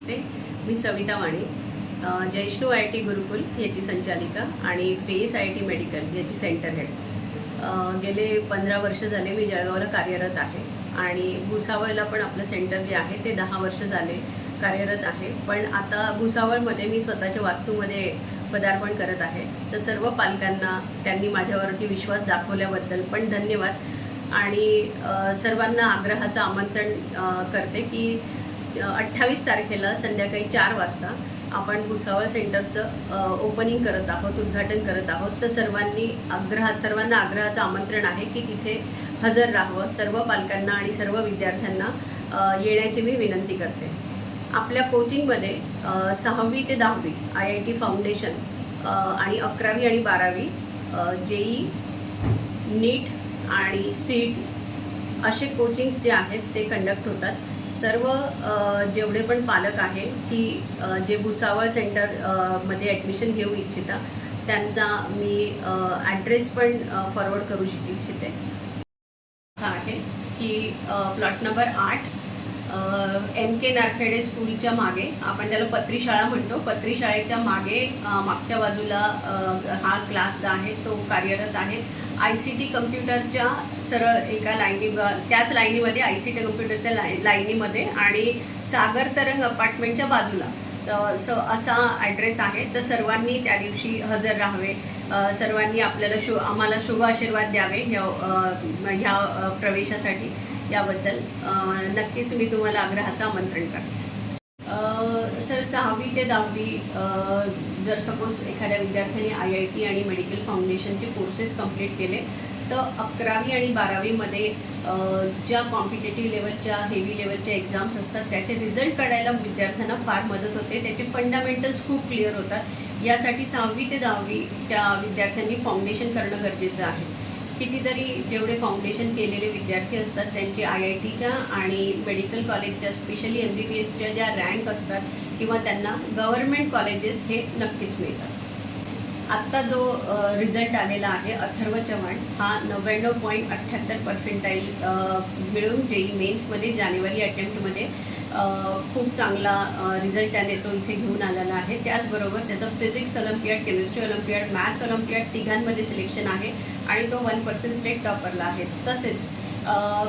मी सविता वाणी, जयष्णू IIT गुरुकुल याची संचालिका आणि बेस IIT मेडिकल याची सेंटर हेड. गेले 15 वर्ष झाले मी जळगावला कार्यरत आहे आणि भुसावळला पण आपलं सेंटर जे आहे ते 10 वर्ष झाले कार्यरत आहे. पण आता भुसावळमध्ये मी स्वतःच्या वास्तूमध्ये पदार्पण करत आहे. तर सर्व पालकांना त्यांनी माझ्यावरती विश्वास दाखवल्याबद्दल पण धन्यवाद आणि सर्वांना आग्रहाचं आमंत्रण करते की 28 तारखेला संध्याकाळी 4 वाजता आपण भुसावळ सेंटरचं ओपनिंग करत आहोत, उद्घाटन करत आहोत. तर सर्वांना आग्रहाचं आमंत्रण आहे की तिथे हजर राहावं. सर्व पालकांना आणि सर्व विद्यार्थ्यांना येण्याची मी विनंती करते. आपल्या कोचिंगमध्ये 6वी ते 10वी IIT फाउंडेशन आणि 11वी आणि 12वी JEE, नीट आणि CET असे कोचिंग्स जे आहेत ते कंडक्ट होतात. सर्व जेवढे पण पालक आहे की जे भुसावळ सेंटरमध्ये ॲडमिशन घेऊ इच्छिता त्यांना मी ॲड्रेस पण फॉरवर्ड करू इच्छिते. असं आहे की प्लॉट नंबर 8 NK नारखेडे स्कूलच्या मागे, आपण त्याला पत्री शाळा म्हणतो, पत्री शाळेच्या मागे मागच्या बाजूला हा क्लास आहे तो कार्यरत आहे. ICT कम्प्युटरच्या सरळ एका त्याच लाईनीमध्ये ICT कम्प्युटरच्या लाईनीमध्ये आणि सागर तरंग अपार्टमेंटच्या बाजूला असा ॲड्रेस आहे. तर सर्वांनी त्या दिवशी हजर राहावे. सर्वांनी आम्हाला शुभ आशीर्वाद द्यावे ह्या प्रवेशासाठी. याबद्दल नक्कीच मी तुम्हाला आग्रहाचं आमंत्रण करते. सर 6वी ते 10वी जर सपोज एखाद्या विद्यार्थ्यांनी IIT आणि मेडिकल फाउंडेशनचे कोर्सेस कंप्लीट केले तर 11वी आणि 12वीमध्ये ज्या कॉम्पिटेटिव्ह लेवलच्या हेवी लेवलच्या एक्झाम्स असतात त्याचे रिझल्ट काढायला विद्यार्थ्यांना फार मदत होते. त्याचे फंडामेंटल्स खूप क्लिअर होतात. यासाठी 6वी ते 10वी त्या विद्यार्थ्यांनी फाउंडेशन करणं गरजेचं आहे. कितीतरी जेवढे फाउंडेशन केलेले विद्यार्थी असतात त्यांचे IITच्या आणि मेडिकल कॉलेजच्या स्पेशली MBBSच्या ज्या रँक असतात किंवा त्यांना गव्हर्नमेंट कॉलेजेस हे नक्कीच मिळतात. आत्ता जो रिझल्ट आलेला आहे अथर्व चव्हाण हा 99.78% मिळून JEE मेन्समध्ये जानेवारी अटेम्प्टमध्ये खूप चांगला रिझल्ट त्याने तो इथे घेऊन आलेला आहे. त्याचबरोबर त्याचं physics olympiad, chemistry olympiad, maths olympiad तिघांमध्ये सिलेक्शन आहे आणि तो 1% स्टेट टॉपरला आहे. तसेच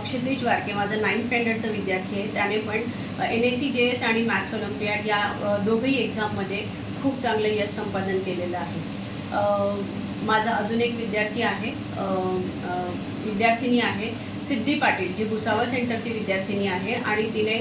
क्षितिज वारके माझा 9th स्टँडर्डचा विद्यार्थी आहे. त्याने पण NSC JS आणि मॅथ्स ऑलिम्पियाड या दोघंही एक्झाममध्ये खूप चांगलं यश संपादन केलेलं आहे. माझा अजून एक विद्यार्थिनी आहे सिद्धी पाटील, जी भुसावळ सेंटरची विद्यार्थिनी आहे आणि तिने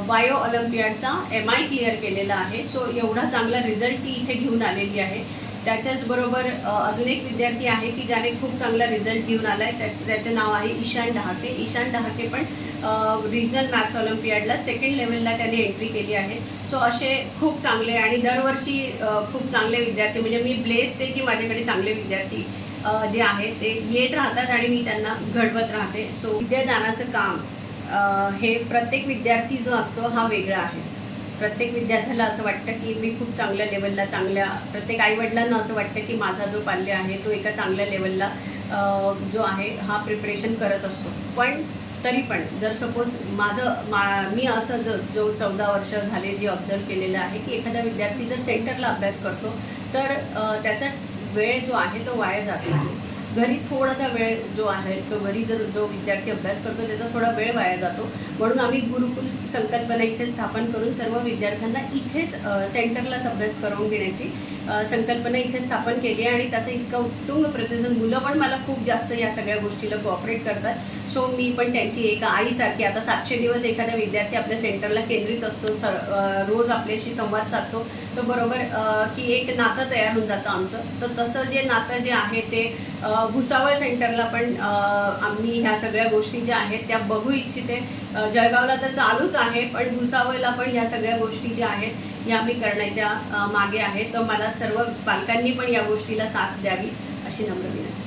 बायो ऑलिम्पियाडचा MI क्लिअर केलेला आहे. सो एवढा चांगला रिझल्ट ती इथे घेऊन आलेली आहे. त्याच्याचबरोबर अजून एक विद्यार्थी आहे की ज्याने खूप चांगला रिझल्ट घेऊन आला आहे. त्याचं नाव आहे ईशान डहाके. ईशान डहाके पण रिजनल मॅथ्स ऑलिम्पियाडला 2nd लेवलला त्याने एंट्री केली आहे. सो असे खूप चांगले आणि दरवर्षी खूप चांगले विद्यार्थी, म्हणजे मी ब्लेस्ड आहे की माझ्याकडे चांगले विद्यार्थी जे आहेत ते येत राहतात आणि मी त्यांना घडवत राहते. सो विद्यादानाचं काम हे प्रत्येक विद्यार्थी जो असतो हा वेगळा आहे. प्रत्येक विद्यार्थ्याला असं वाटतं की मी खूप चांगल्या लेवलला प्रत्येक आईवडिलांना असं वाटतं की माझा जो पाल्य आहे तो एका चांगल्या लेवलला जो आहे हा प्रिपरेशन करत असतो. पण तरी पण जर सपोज मी असं जो 14 वर्ष झाले जे ऑब्झर्व केलेलं आहे की एखादा विद्यार्थी जर सेंटरला अभ्यास करतो तर त्याचा वेळ जो आहे तो वाया जात नाही. घरी थोडासा वेळ जो आहे तो घरी जो विद्यार्थी अभ्यास करतो त्याचा थोडा वेळ वाया जातो. म्हणून आम्ही गुरुकुल संकल्पना इथे स्थापन करून सर्व विद्यार्थ्यांना इथेच सेंटरलाच अभ्यास करून घेण्याची संकल्पना इथे स्थापन केली आहे आणि त्याचं इतकं उत्तुंग प्रतिसाद, मुलं पण मला खूप जास्त या सगळ्या गोष्टीला कोऑपरेट करतात. सो मी पण त्यांची एक आईसारखी, आता 700 दिवस एखादा विद्यार्थी आपल्या सेंटरला केंद्रित असतो, रोज आपल्याशी संवाद साधतो, तर बरोबर की एक नातं तयार होऊन जातं आमचं. तर तसं जे नातं जे आहे ते भुसावळ सेंटरला पण आम्ही ह्या सगळ्या गोष्टी ज्या आहेत त्या बघू इच्छिते. जळगावला तर चालूच आहे पण भुसावळला पण ह्या सगळ्या गोष्टी ज्या आहेत ह्या आम्ही करण्याच्या मागे आहे. तर मला सर्व पालकांनी पण या गोष्टीला साथ द्यावी अशी नम्र विनंती.